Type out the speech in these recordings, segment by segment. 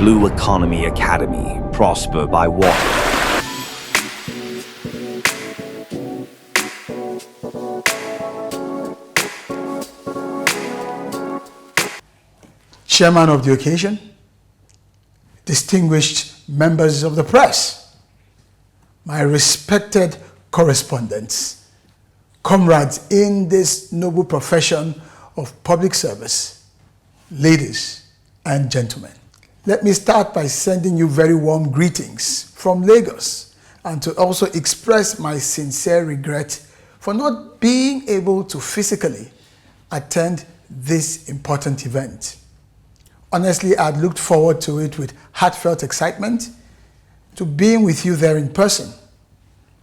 Blue Economy Academy prosper by water. Chairman of the occasion, distinguished members of the press, my respected correspondents, comrades in this noble profession of public service, ladies and gentlemen. Let me start by sending you very warm greetings from Lagos and to also express my sincere regret for not being able to physically attend this important event. Honestly, I'd looked forward to it with heartfelt excitement, to being with you there in person,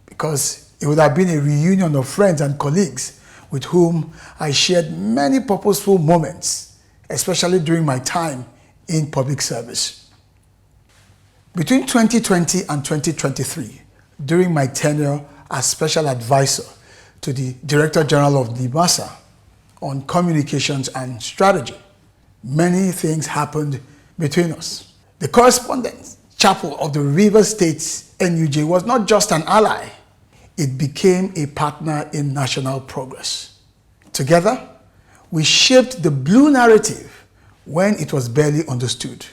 because it would have been a reunion of friends and colleagues with whom I shared many purposeful moments, especially during my time in public service. Between 2020 and 2023, during my tenure as Special Advisor to the Director General of NIMASA on Communications and Strategy, many things happened between us. The Correspondents Chapel of the Rivers State's NUJ was not just an ally, it became a partner in national progress. Together, we shaped the blue narrative when it was barely understood.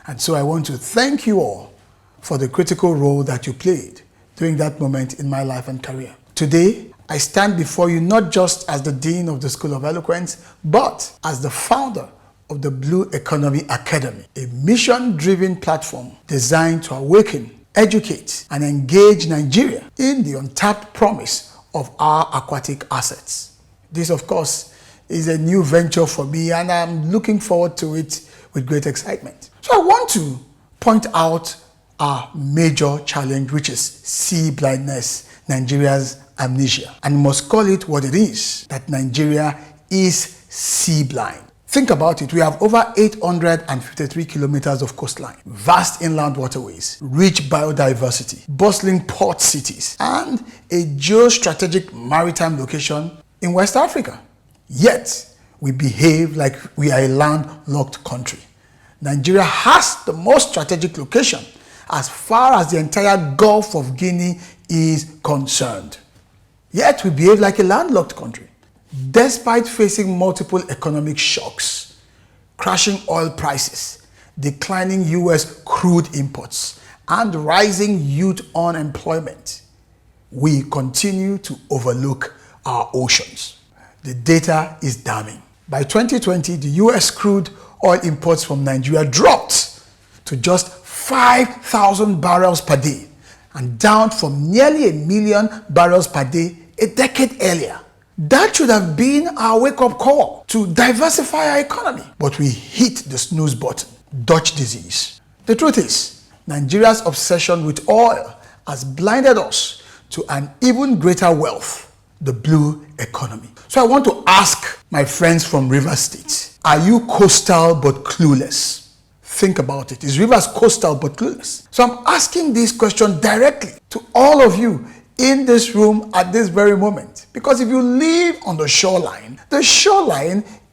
And so I want to thank you all for the critical role that you played during that moment in my life and career. Today, I stand before you not just as the Dean of the School of Eloquence, but as the founder of the Blue Economy Academy, a mission-driven platform designed to awaken, educate, and engage Nigeria in the untapped promise of our aquatic assets. This, of course, is a new venture for me, and I'm looking forward to it with great excitement. So I want to point out our major challenge, which is sea-blindness, Nigeria's amnesia. And must call it what it is, that Nigeria is sea-blind. Think about it, we have over 853 kilometers of coastline, vast inland waterways, rich biodiversity, bustling port cities, and a geostrategic maritime location in West Africa. Yet, we behave like we are a landlocked country. Nigeria has the most strategic location as far as the entire Gulf of Guinea is concerned. Yet, we behave like a landlocked country. Despite facing multiple economic shocks, crashing oil prices, declining US crude imports, and rising youth unemployment, we continue to overlook our oceans. The data is damning. By 2020, the US crude oil imports from Nigeria dropped to just 5,000 barrels per day and down from nearly 1 million barrels per day a decade earlier. That should have been our wake-up call to diversify our economy. But we hit the snooze button, Dutch disease. The truth is, Nigeria's obsession with oil has blinded us to an even greater wealth, the blue economy. So I want to ask my friends from Rivers State, are you coastal but clueless? Think about it. Is Rivers coastal but clueless? So I'm asking this question directly to all of you in this room at this very moment. Because if you live on the shoreline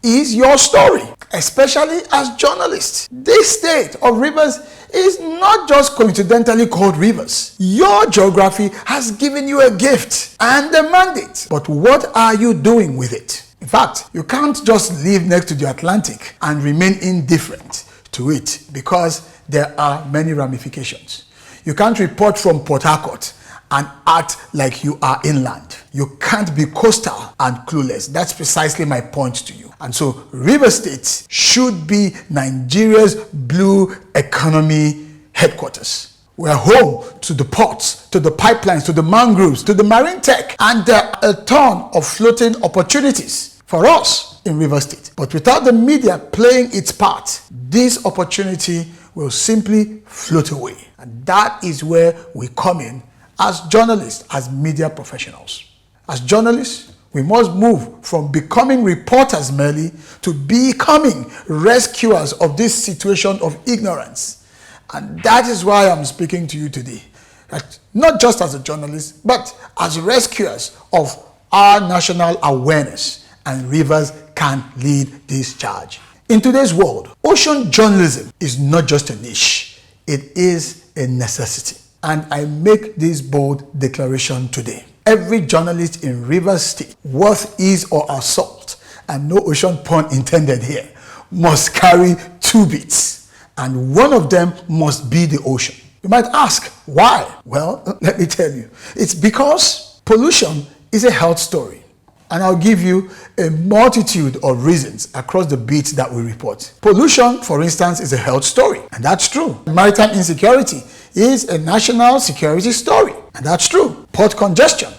is your story, especially as journalists. This state of Rivers is not just coincidentally called Rivers. Your geography has given you a gift and a mandate. But what are you doing with it? In fact, you can't just live next to the Atlantic and remain indifferent to it because there are many ramifications. You can't report from Port Harcourt and act like you are inland. You can't be coastal and clueless. That's precisely my point to you. And so River State should be Nigeria's blue economy headquarters. We're home to the ports, to the pipelines, to the mangroves, to the marine tech, and there are a ton of floating opportunities for us in River State. But without the media playing its part, this opportunity will simply float away. And that is where we come in as journalists, as media professionals. As journalists, we must move from becoming reporters merely to becoming rescuers of this situation of ignorance. And that is why I'm speaking to you today. That not just as a journalist, but as rescuers of our national awareness. And Rivers can lead this charge. In today's world, ocean journalism is not just a niche, it is a necessity. And I make this bold declaration today. Every journalist in Rivers State, worth his or her salt, and no ocean pun intended here, must carry two beats, and one of them must be the ocean. You might ask, why? Well, let me tell you. It's because pollution is a health story. And I'll give you a multitude of reasons across the beats that we report. Pollution, for instance, is a health story, and that's true. Maritime insecurity is a national security story, and that's true. Port congestion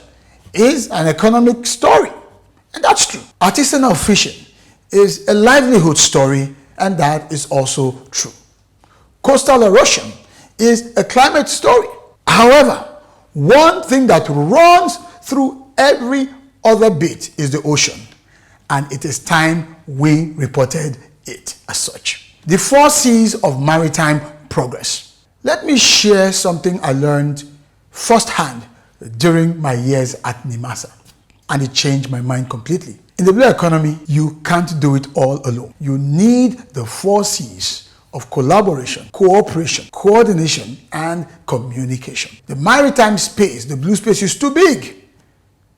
is an economic story, and that's true. Artisanal fishing is a livelihood story, and that is also true. Coastal erosion is a climate story. However, one thing that runs through every other bit is the ocean, and it is time we reported it as such. The 4 C's of maritime progress. Let me share something I learned firsthand during my years at NIMASA, and it changed my mind completely. In the blue economy, you can't do it all alone. You need the 4 C's of collaboration, cooperation, coordination, and communication. The maritime space, the blue space, is too big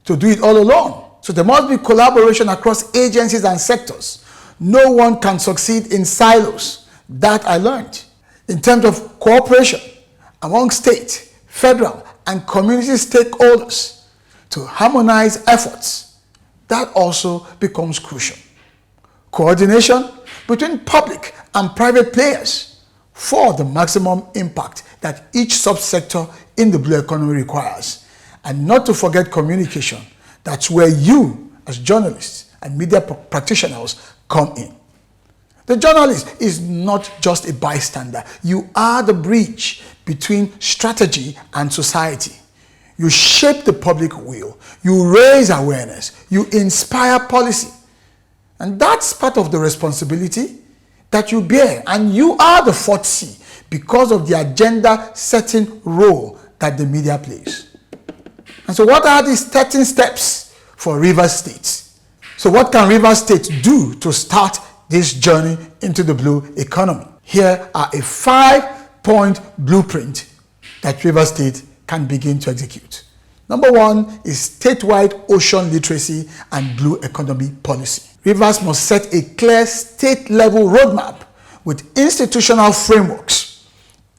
to do it all alone. So there must be collaboration across agencies and sectors. No one can succeed in silos. That I learned. In terms of cooperation among state, federal, and community stakeholders to harmonize efforts, that also becomes crucial. Coordination between public and private players for the maximum impact that each subsector in the blue economy requires. And not to forget communication. That's where you, as journalists and media practitioners, come in. The journalist is not just a bystander. You are the bridge between strategy and society. You shape the public will. You raise awareness. You inspire policy. And that's part of the responsibility that you bear. And you are the 4th C because of the agenda-setting role that the media plays. And so what are these 13 steps for Rivers State? So what can Rivers State do to start this journey into the blue economy? Here are a 5-point blueprint that Rivers State can begin to execute. Number 1 is statewide ocean literacy and blue economy policy. Rivers must set a clear state-level roadmap with institutional frameworks,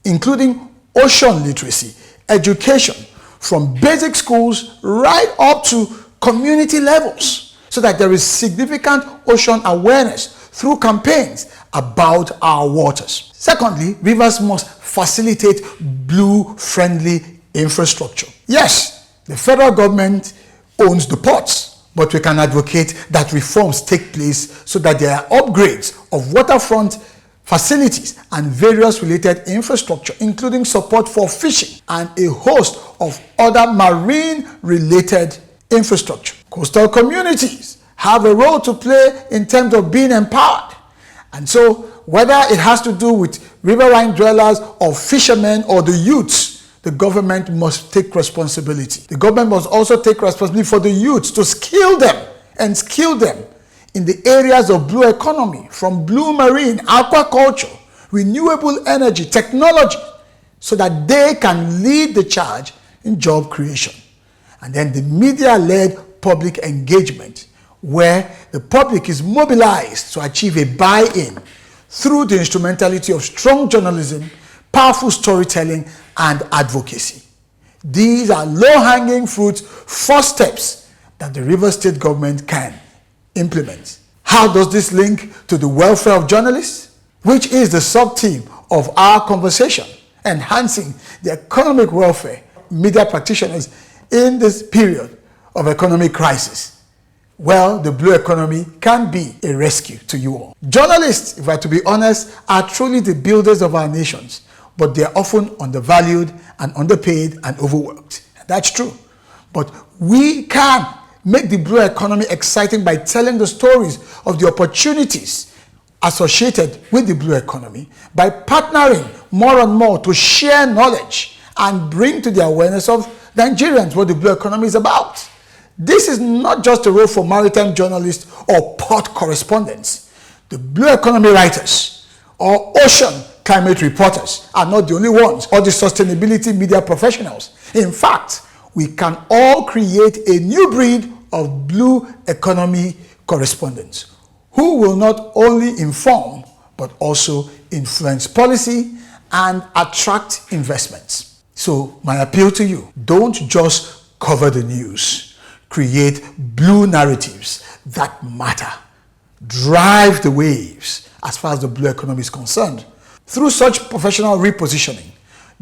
including ocean literacy, education, from basic schools right up to community levels, so that there is significant ocean awareness through campaigns about our waters. Secondly, rivers must facilitate blue-friendly infrastructure. Yes, the federal government owns the ports, but we can advocate that reforms take place so that there are upgrades of waterfront facilities and various related infrastructure, including support for fishing and a host of other marine-related infrastructure. Coastal communities have a role to play in terms of being empowered. And so, whether it has to do with riverine dwellers or fishermen or the youths, the government must take responsibility. The government must also take responsibility for the youths to skill them in the areas of blue economy, from blue marine, aquaculture, renewable energy, technology, so that they can lead the charge in job creation. And then the media-led public engagement, where the public is mobilized to achieve a buy-in through the instrumentality of strong journalism, powerful storytelling, and advocacy. These are low-hanging fruits, first steps that the Rivers State government can implement. How does this link to the welfare of journalists, which is the sub-theme of our conversation, enhancing the economic welfare of media practitioners in this period of economic crisis? Well, the blue economy can be a rescue to you all. Journalists, if I have to be honest, are truly the builders of our nations, but they are often undervalued and underpaid and overworked. That's true. But we can make the blue economy exciting by telling the stories of the opportunities associated with the blue economy, by partnering more and more to share knowledge and bring to the awareness of Nigerians what the blue economy is about. This is not just a role for maritime journalists or port correspondents. The blue economy writers or ocean climate reporters are not the only ones, or the sustainability media professionals. In fact, we can all create a new breed of blue economy correspondents who will not only inform but also influence policy and attract investments. So my appeal to you, don't just cover the news. Create blue narratives that matter. Drive the waves as far as the blue economy is concerned. Through such professional repositioning,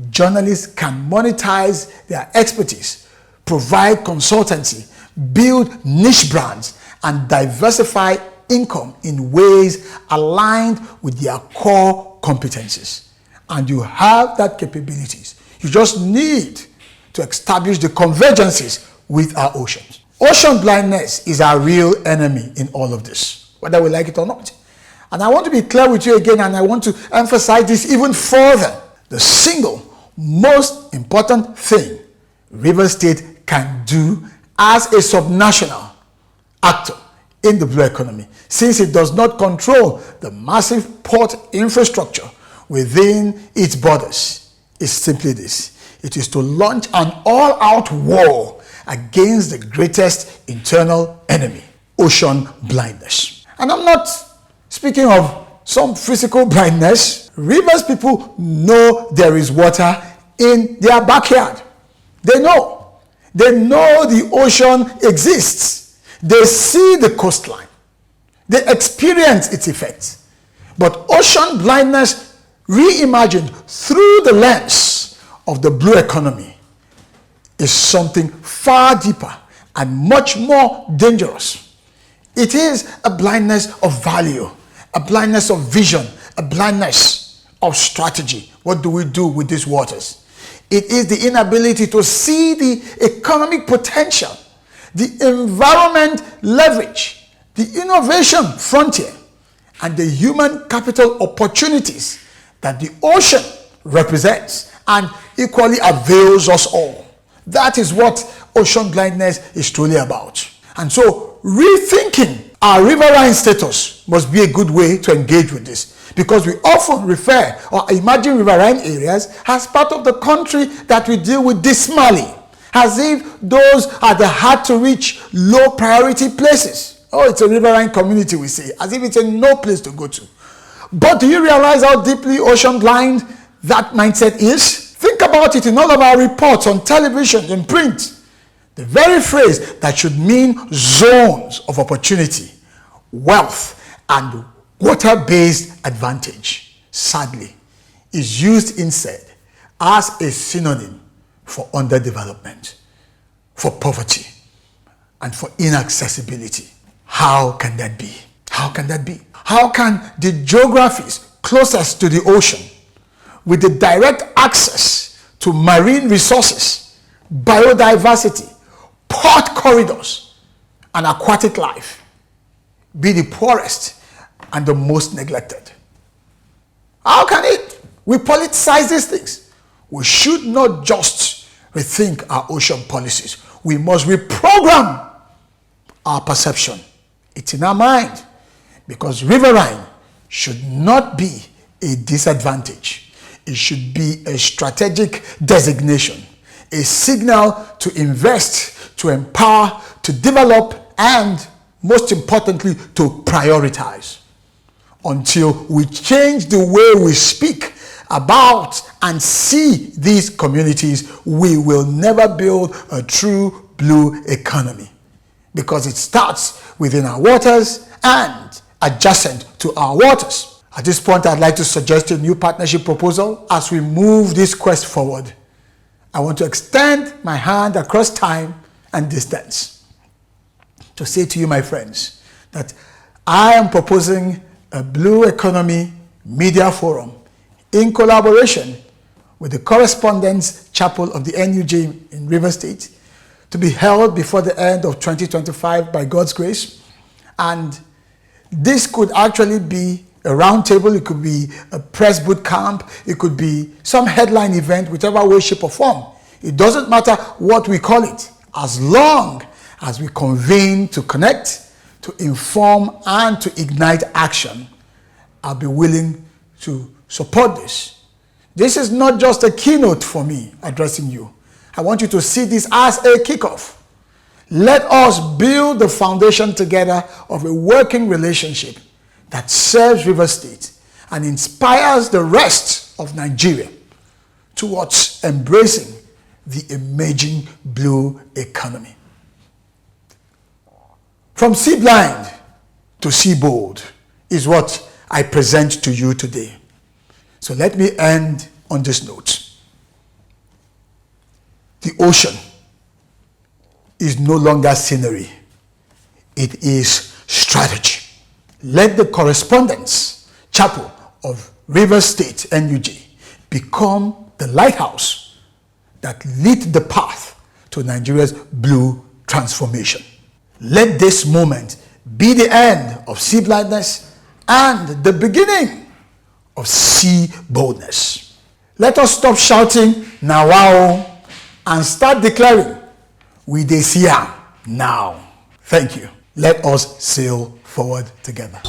journalists can monetize their expertise, provide consultancy, build niche brands, and diversify income in ways aligned with their core competencies. And you have that capabilities. You just need to establish the convergences with our oceans. Ocean blindness is our real enemy in all of this, whether we like it or not. And I want to be clear with you again, and I want to emphasize this even further. The single most important thing Rivers State can do as a subnational actor in the blue economy, since it does not control the massive port infrastructure within its borders, is simply this. It is to launch an all-out war against the greatest internal enemy, ocean blindness. And I'm not speaking of some physical blindness. Rivers people know there is water in their backyard. They know. They know the ocean exists. They see the coastline. They experience its effects. But ocean blindness reimagined through the lens of the blue economy is something far deeper and much more dangerous. It is a blindness of value, a blindness of vision, a blindness of strategy. What do we do with these waters? It is the inability to see the economic potential, the environment leverage, the innovation frontier, and the human capital opportunities that the ocean represents and equally avails us all. That is what ocean blindness is truly about. And so rethinking our riverine status must be a good way to engage with this, because we often refer or imagine riverine areas as part of the country that we deal with dismally, as if those are the hard-to-reach, low-priority places. Oh, it's a riverine community, we say, as if it's a no place to go to. But do you realize how deeply ocean blind that mindset is? Think about it in all of our reports on television, in print. The very phrase that should mean zones of opportunity, wealth, and water-based advantage, sadly, is used instead as a synonym for underdevelopment, for poverty, and for inaccessibility. How can that be? How can that be? How can the geographies closest to the ocean, with the direct access to marine resources, biodiversity, port corridors, and aquatic life, be the poorest and the most neglected? How can it? We politicize these things. We should not just rethink our ocean policies. We must reprogram our perception. It's in our mind, because riverine should not be a disadvantage. It should be a strategic designation, a signal to invest, to empower, to develop, and most importantly, to prioritize. Until we change the way we speak about and see these communities, we will never build a true blue economy, because it starts within our waters and adjacent to our waters. At this point, I'd like to suggest a new partnership proposal as we move this quest forward. I want to extend my hand across time and distance to say to you, my friends, that I am proposing a Blue Economy Media Forum in collaboration with the Correspondents Chapel of the NUJ in Rivers State, to be held before the end of 2025 by God's grace. And this could actually be a roundtable, it could be a press boot camp, it could be some headline event, whichever way, shape, or form. It doesn't matter what we call it, as long as we convene to connect, to inform, and to ignite action I'll be willing to support this. This is not just a keynote for me addressing you. I want you to see this as a kickoff. Let us build the foundation together of a working relationship that serves Rivers State and inspires the rest of Nigeria towards embracing the emerging blue economy. From sea blind to sea bold is what I present to you today. So let me end on this note. The ocean is no longer scenery. It is strategy. Let the Correspondents Chapel of Rivers State, NUJ, become the lighthouse that lit the path to Nigeria's blue transformation. Let this moment be the end of sea blindness and the beginning of sea boldness. Let us stop shouting "now wow" and start declaring "we dey see am now." Thank you. Let us sail forward together.